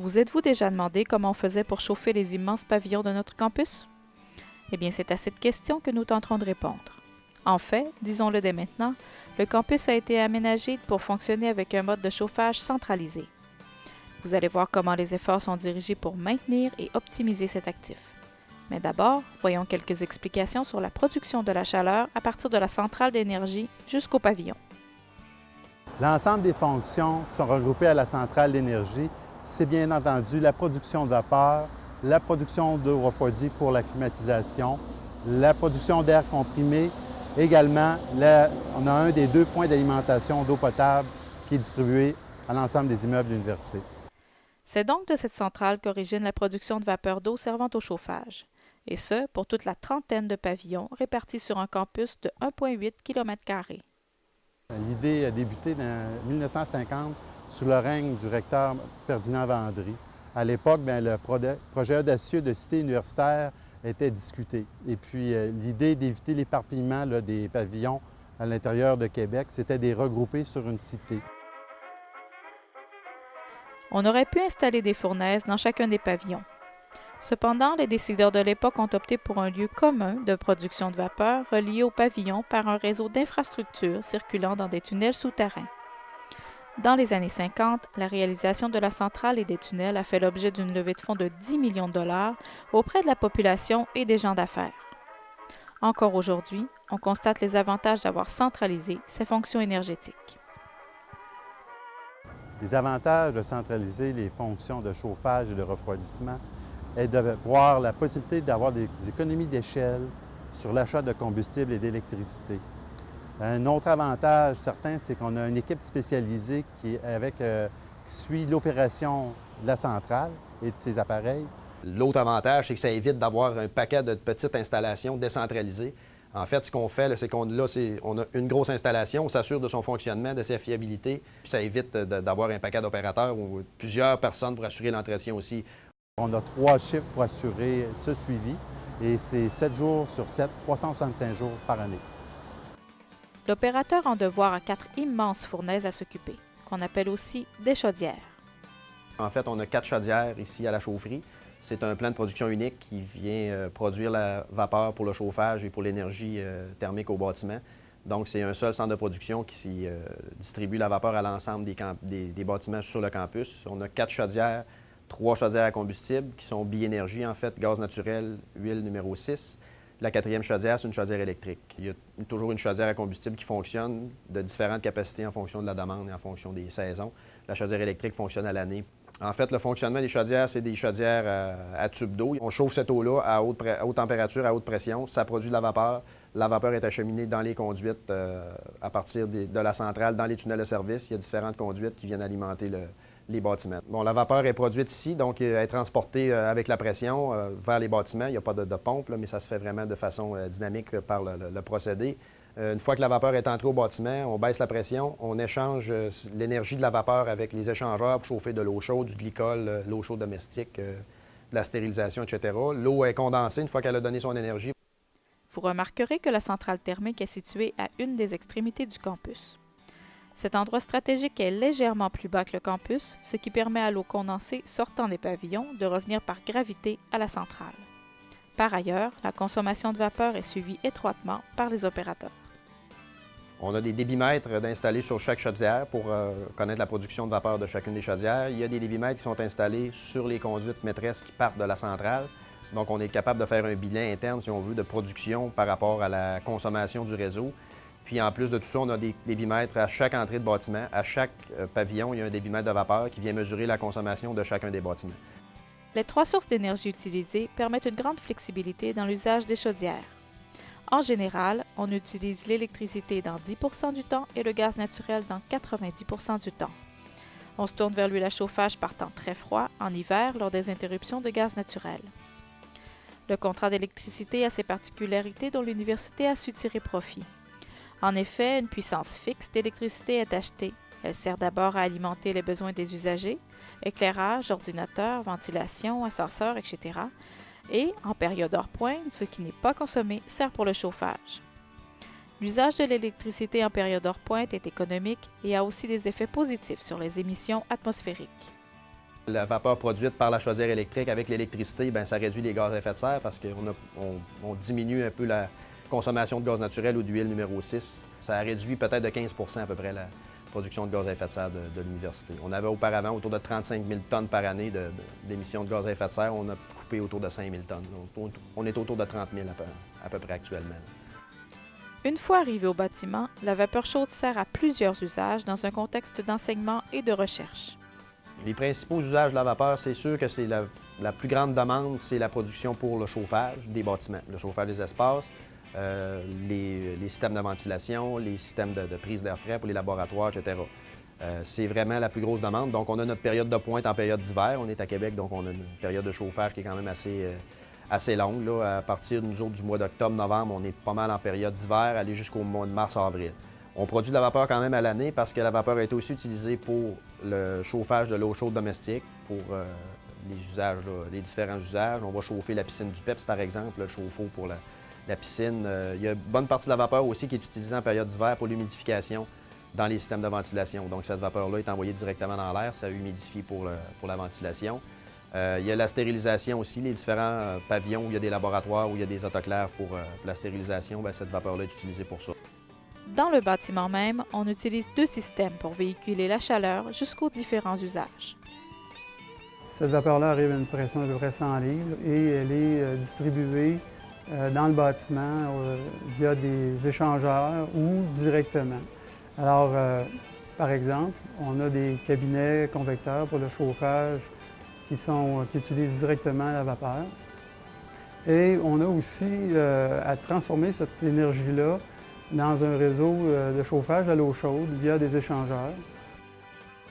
Vous êtes-vous déjà demandé comment on faisait pour chauffer les immenses pavillons de notre campus? Eh bien, c'est à cette question que nous tenterons de répondre. En fait, disons-le dès maintenant, le campus a été aménagé pour fonctionner avec un mode de chauffage centralisé. Vous allez voir comment les efforts sont dirigés pour maintenir et optimiser cet actif. Mais d'abord, voyons quelques explications sur la production de la chaleur à partir de la centrale d'énergie jusqu'au pavillon. L'ensemble des fonctions qui sont regroupées à la centrale d'énergie, c'est bien entendu la production de vapeur, la production d'eau refroidie pour la climatisation, la production d'air comprimé. Également, on a un des 2 points d'alimentation d'eau potable qui est distribué à l'ensemble des immeubles de l'université. C'est donc de cette centrale qu'origine la production de vapeur d'eau servant au chauffage, et ce, pour toute la trentaine de pavillons répartis sur un campus de 1,8 km². L'idée a débuté en 1950 sous le règne du recteur Ferdinand Vendry. À l'époque, le projet audacieux de cité universitaire était discuté. Et puis, l'idée d'éviter l'éparpillement des pavillons à l'intérieur de Québec, c'était de les regrouper sur une cité. On aurait pu installer des fournaises dans chacun des pavillons. Cependant, les décideurs de l'époque ont opté pour un lieu commun de production de vapeur relié au pavillon par un réseau d'infrastructures circulant dans des tunnels souterrains. Dans les années 50, la réalisation de la centrale et des tunnels a fait l'objet d'une levée de fonds de 10 millions de dollars auprès de la population et des gens d'affaires. Encore aujourd'hui, on constate les avantages d'avoir centralisé ces fonctions énergétiques. Les avantages de centraliser les fonctions de chauffage et de refroidissement est de voir la possibilité d'avoir des économies d'échelle sur l'achat de combustible et d'électricité. Un autre avantage certain, c'est qu'on a une équipe spécialisée qui suit l'opération de la centrale et de ses appareils. L'autre avantage, c'est que ça évite d'avoir un paquet de petites installations décentralisées. En fait, ce qu'on fait, c'est qu'on a une grosse installation, on s'assure de son fonctionnement, de sa fiabilité, puis ça évite d'avoir un paquet d'opérateurs ou plusieurs personnes pour assurer l'entretien aussi. On a 3 chiffres pour assurer ce suivi et c'est 7 jours sur 7, 365 jours par année. L'opérateur en devoir a 4 immenses fournaises à s'occuper, qu'on appelle aussi des chaudières. En fait, on a 4 chaudières ici à la chaufferie. C'est un plan de production unique qui vient produire la vapeur pour le chauffage et pour l'énergie thermique au bâtiment. Donc, c'est un seul centre de production qui distribue la vapeur à l'ensemble des bâtiments sur le campus. On a 4 chaudières, 3 chaudières à combustible qui sont biénergie, en fait, gaz naturel, huile numéro 6. La 4e chaudière, c'est une chaudière électrique. Il y a toujours une chaudière à combustible qui fonctionne de différentes capacités en fonction de la demande et en fonction des saisons. La chaudière électrique fonctionne à l'année. En fait, le fonctionnement des chaudières, c'est des chaudières à tube d'eau. On chauffe cette eau-là à haute température, à haute pression. Ça produit de la vapeur. La vapeur est acheminée dans les conduites à partir de la centrale, dans les tunnels de service. Il y a différentes conduites qui viennent alimenter les bâtiments. Bon, la vapeur est produite ici, donc elle est transportée avec la pression vers les bâtiments. Il n'y a pas de pompe, là, mais ça se fait vraiment de façon dynamique par le procédé. Une fois que la vapeur est entrée au bâtiment, on baisse la pression, on échange l'énergie de la vapeur avec les échangeurs pour chauffer de l'eau chaude, du glycol, l'eau chaude domestique, de la stérilisation, etc. L'eau est condensée une fois qu'elle a donné son énergie. Vous remarquerez que la centrale thermique est située à une des extrémités du campus. Cet endroit stratégique est légèrement plus bas que le campus, ce qui permet à l'eau condensée sortant des pavillons de revenir par gravité à la centrale. Par ailleurs, la consommation de vapeur est suivie étroitement par les opérateurs. On a des débitmètres d'installer sur chaque chaudière pour connaître la production de vapeur de chacune des chaudières. Il y a des débitmètres qui sont installés sur les conduites maîtresses qui partent de la centrale. Donc, on est capable de faire un bilan interne, si on veut, de production par rapport à la consommation du réseau. Puis, en plus de tout ça, on a des débitmètres à chaque entrée de bâtiment. À chaque pavillon, il y a un débitmètre de vapeur qui vient mesurer la consommation de chacun des bâtiments. Les 3 sources d'énergie utilisées permettent une grande flexibilité dans l'usage des chaudières. En général, on utilise l'électricité dans 10 % du temps et le gaz naturel dans 90 % du temps. On se tourne vers l'huile à chauffage par temps très froid en hiver lors des interruptions de gaz naturel. Le contrat d'électricité a ses particularités dont l'université a su tirer profit. En effet, une puissance fixe d'électricité est achetée. Elle sert d'abord à alimenter les besoins des usagers, éclairage, ordinateur, ventilation, ascenseur, etc. Et, en période hors pointe, ce qui n'est pas consommé sert pour le chauffage. L'usage de l'électricité en période hors pointe est économique et a aussi des effets positifs sur les émissions atmosphériques. La vapeur produite par la chaudière électrique avec l'électricité, bien, ça réduit les gaz à effet de serre parce qu'on diminue un peu la consommation de gaz naturel ou d'huile numéro 6. Ça a réduit peut-être de 15 à peu près la production de gaz à effet de serre de l'université. On avait auparavant autour de 35 000 tonnes par année d'émissions de gaz à effet de serre. On a coupé autour de 5 000 tonnes. Donc, on est autour de 30 000 à peu près actuellement. Une fois arrivé au bâtiment, la vapeur chaude sert à plusieurs usages dans un contexte d'enseignement et de recherche. Les principaux usages de la vapeur, c'est sûr que c'est la plus grande demande, c'est la production pour le chauffage des bâtiments, le chauffage des espaces, les systèmes de ventilation, les systèmes de prise d'air frais pour les laboratoires, etc. C'est vraiment la plus grosse demande. Donc, on a notre période de pointe en période d'hiver. On est à Québec, donc on a une période de chauffage qui est quand même assez longue. Là. À partir, nous autres, du mois d'octobre, novembre, on est pas mal en période d'hiver, aller jusqu'au mois de mars, avril. On produit de la vapeur quand même à l'année parce que la vapeur a été aussi utilisée pour le chauffage de l'eau chaude domestique, pour les usages, là, les différents usages. On va chauffer la piscine du PEPS, par exemple, le chauffe-eau pour la piscine. Il y a une bonne partie de la vapeur aussi qui est utilisée en période d'hiver pour l'humidification dans les systèmes de ventilation. Donc, cette vapeur-là est envoyée directement dans l'air, ça humidifie pour la ventilation. Il y a la stérilisation aussi, les différents pavillons où il y a des laboratoires, où il y a des autoclaves pour la stérilisation. Bien, cette vapeur-là est utilisée pour ça. Dans le bâtiment même, on utilise 2 systèmes pour véhiculer la chaleur jusqu'aux différents usages. Cette vapeur-là arrive à une pression de peu près 100 livres et elle est distribuée dans le bâtiment via des échangeurs ou directement. Alors, par exemple, on a des cabinets convecteurs pour le chauffage qui utilisent directement la vapeur. Et on a aussi à transformer cette énergie-là dans un réseau de chauffage à l'eau chaude via des échangeurs.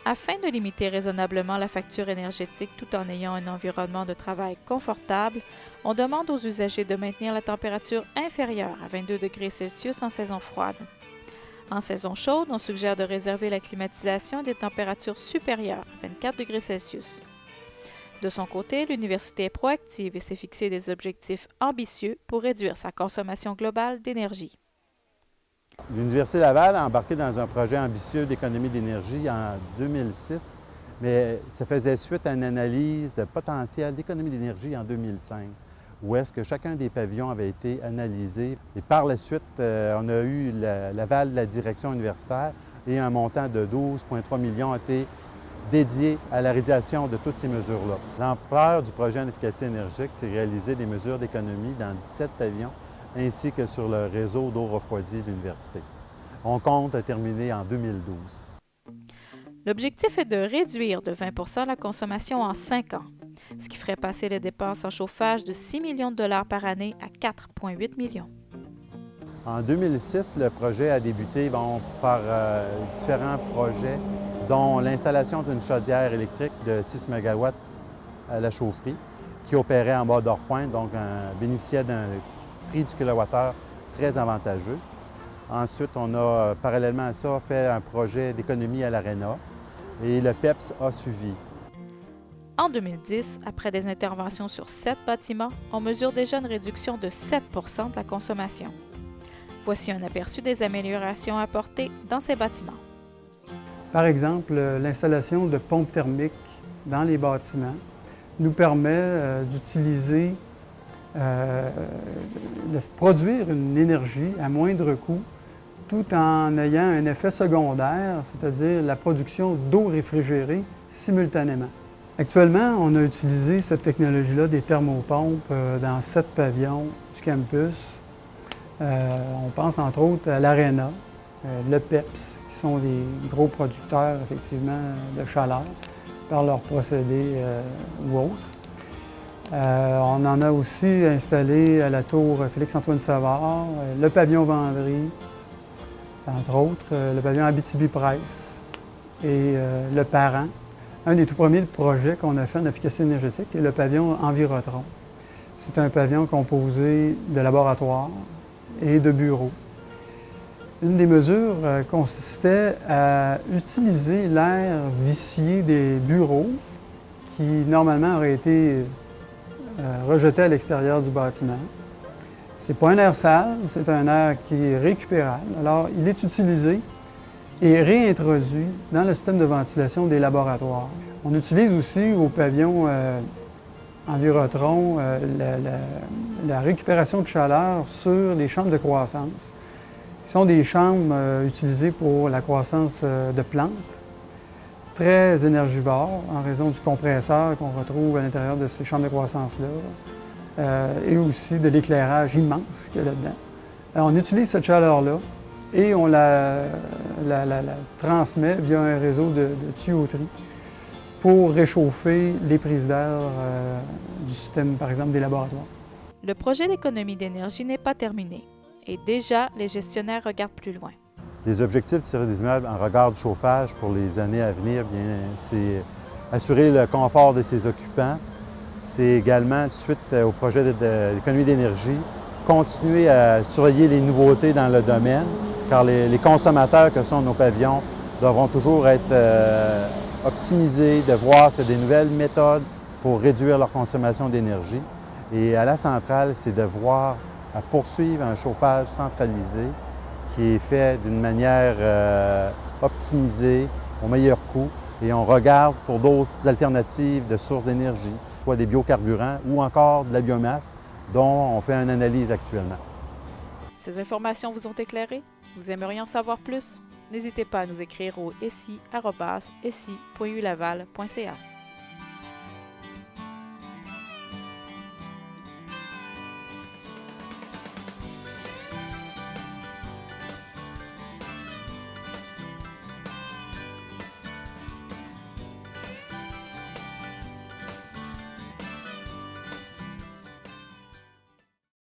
Afin de limiter raisonnablement la facture énergétique tout en ayant un environnement de travail confortable, on demande aux usagers de maintenir la température inférieure à 22 degrés Celsius en saison froide. En saison chaude, on suggère de réserver la climatisation à des températures supérieures à 24 degrés Celsius. De son côté, l'université est proactive et s'est fixé des objectifs ambitieux pour réduire sa consommation globale d'énergie. L'Université Laval a embarqué dans un projet ambitieux d'économie d'énergie en 2006, mais ça faisait suite à une analyse de potentiel d'économie d'énergie en 2005, où est-ce que chacun des pavillons avait été analysé. Et par la suite, on a eu l'aval de la direction universitaire et un montant de 12,3 millions a été dédié à la réalisation de toutes ces mesures-là. L'ampleur du projet en efficacité énergétique, c'est réaliser des mesures d'économie dans 17 pavillons, ainsi que sur le réseau d'eau refroidie de l'université. On compte terminer en 2012. L'objectif est de réduire de 20 la consommation en 5 ans, ce qui ferait passer les dépenses en chauffage de 6 millions de dollars par année à 4,8 millions. En 2006, le projet a débuté par différents projets, dont l'installation d'une chaudière électrique de 6 MW à la chaufferie, qui opérait en bas d'Orpointe, donc bénéficiait d'un prix du kilowattheure très avantageux. Ensuite, on a, parallèlement à ça, fait un projet d'économie à l'Arena et le PEPS a suivi. En 2010, après des interventions sur 7 bâtiments, on mesure déjà une réduction de 7 de la consommation. Voici un aperçu des améliorations apportées dans ces bâtiments. Par exemple, l'installation de pompes thermiques dans les bâtiments nous permet d'utiliser de produire une énergie à moindre coût tout en ayant un effet secondaire, c'est-à-dire la production d'eau réfrigérée simultanément. Actuellement, on a utilisé cette technologie-là des thermopompes dans 7 pavillons du campus. On pense entre autres à l'Arena, le PEPS, qui sont des gros producteurs effectivement de chaleur par leur procédé ou autre. On en a aussi installé à la tour Félix-Antoine Savard, le pavillon Vendry, entre autres, le pavillon Abitibi-Presse et le Parent. Un des tout premiers projets qu'on a fait en efficacité énergétique est le pavillon Envirotron. C'est un pavillon composé de laboratoires et de bureaux. Une des mesures consistait à utiliser l'air vicié des bureaux qui normalement aurait été rejeté à l'extérieur du bâtiment. Ce n'est pas un air sale, c'est un air qui est récupérable. Alors, il est utilisé est réintroduit dans le système de ventilation des laboratoires. On utilise aussi au pavillon Envirotron la récupération de chaleur sur les chambres de croissance, qui sont des chambres utilisées pour la croissance de plantes, très énergivores en raison du compresseur qu'on retrouve à l'intérieur de ces chambres de croissance-là, et aussi de l'éclairage immense qu'il y a là-dedans. Alors, on utilise cette chaleur-là et on la transmet via un réseau de tuyauterie pour réchauffer les prises d'air du système, par exemple, des laboratoires. Le projet d'économie d'énergie n'est pas terminé et déjà, les gestionnaires regardent plus loin. Les objectifs du service des immeubles en regard du chauffage pour les années à venir, bien, c'est assurer le confort de ses occupants. C'est également, suite au projet d'économie d'énergie, continuer à surveiller les nouveautés dans le domaine, car les consommateurs que sont nos pavillons devront toujours être optimisés, de voir s'il y a des nouvelles méthodes pour réduire leur consommation d'énergie. Et à la centrale, c'est de voir à poursuivre un chauffage centralisé qui est fait d'une manière optimisée, au meilleur coût, et on regarde pour d'autres alternatives de sources d'énergie, soit des biocarburants ou encore de la biomasse, dont on fait une analyse actuellement. Ces informations vous ont éclairé? Vous aimeriez en savoir plus? N'hésitez pas à nous écrire au si@si.ulaval.ca.